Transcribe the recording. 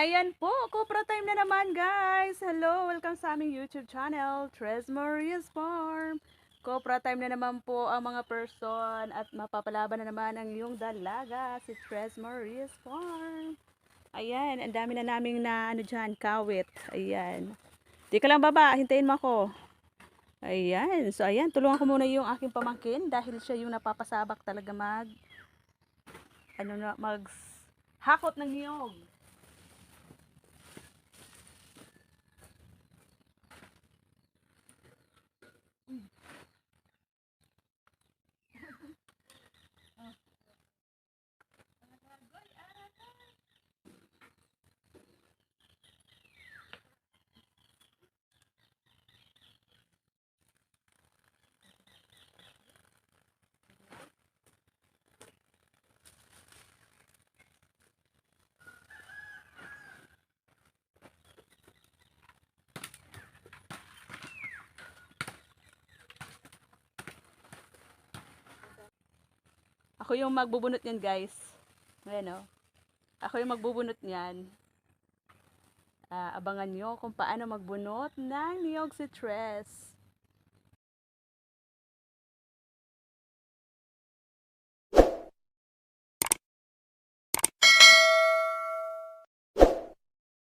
Ayan po, Copra time na naman guys. Hello, welcome sa aming YouTube channel, Tres Maria's Farm. Copra time na naman po ang mga person at mapapalaban na naman ang iyong dalaga, si Tres Maria's Farm. Ayan, ang dami na naming na ano dyan, kawit. Ayan. Di ka lang baba, hintayin mo ako. Ayan, so ayan, tulungan ko muna yung aking pamangkin dahil siya yung napapasabak talaga mag hakot ng niyog. Ako yung magbubunot niyan, guys. Ayan, oh. Ako yung magbubunot niyan. Abangan nyo kung paano magbunot ng niyog si Tres.